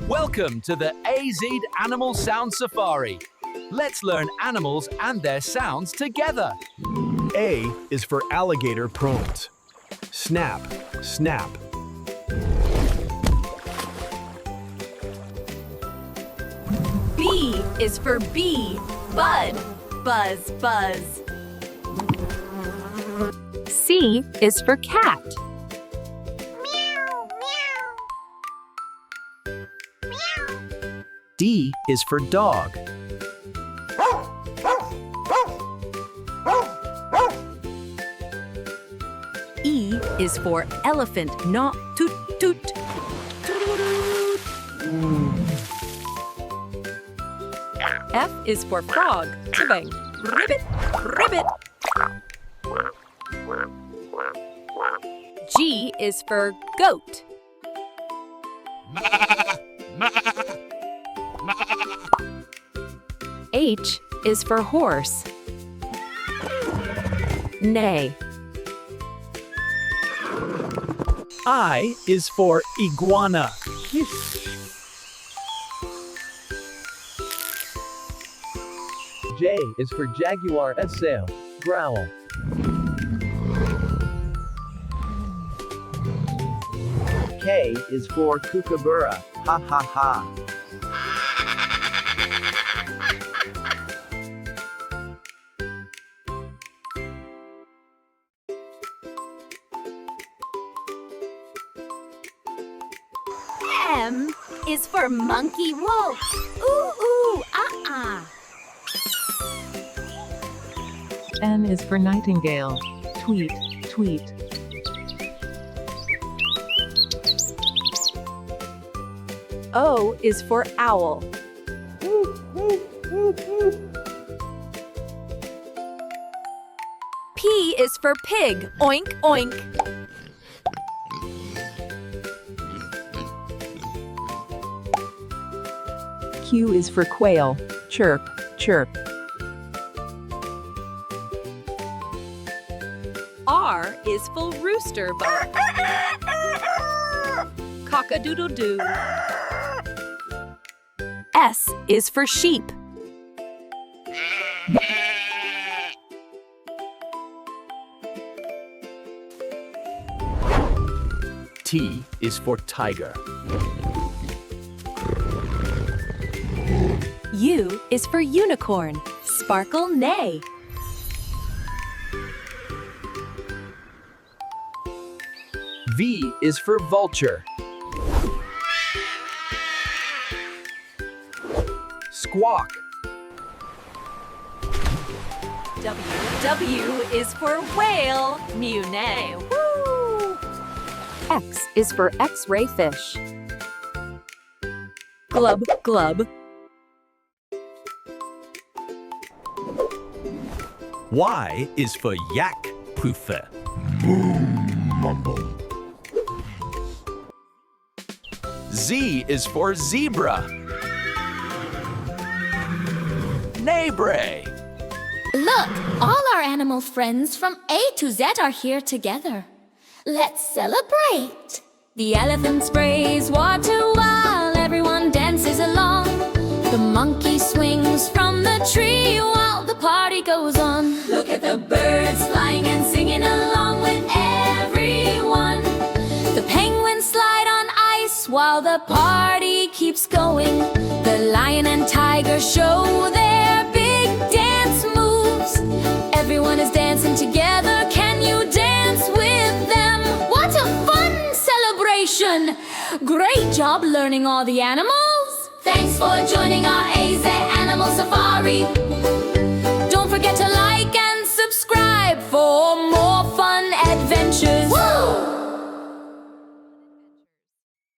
Welcome to the AZ Animal Sound Safari. Let's learn animals and their sounds together. A is for alligator prawns. Snap, snap. B is for bee. Bud, buzz, buzz. C is for cat. D is for dog. E is for elephant, not toot toot. F is for frog, bang, ribbit, ribbit. G is for goat. H is for horse. Neigh. I is for iguana. J is for jaguar and sail, growl. K is for kookaburra, ha ha ha. M is for monkey wolf. Ooh, ooh, ah, ah. N is for nightingale. Tweet, tweet. O is for owl. P is for pig. Oink, oink. Q is for quail. Chirp, chirp. R is for rooster. Cock-a-doodle-doo. S is for sheep. T is for tiger. U is for unicorn. Sparkle neigh. V is for vulture. Squawk. W is for whale. Mew neigh. Woo! X is for X-ray fish. Glub, glub. Y is for yak poofer. Z is for zebra. Neighbor. Look, all our animal friends from A to Z are here together. Let's celebrate! The elephant sprays water while everyone dances along. The monkey swings from the tree while the party goes on. Look at the birds flying and singing along with everyone. The penguins slide on ice while the party keeps going. The lion and tiger show their big dance moves. Everyone is dancing together. Can you dance with them? What a fun celebration! Great job learning all the animals. Thanks for joining our AZ Animal Safari.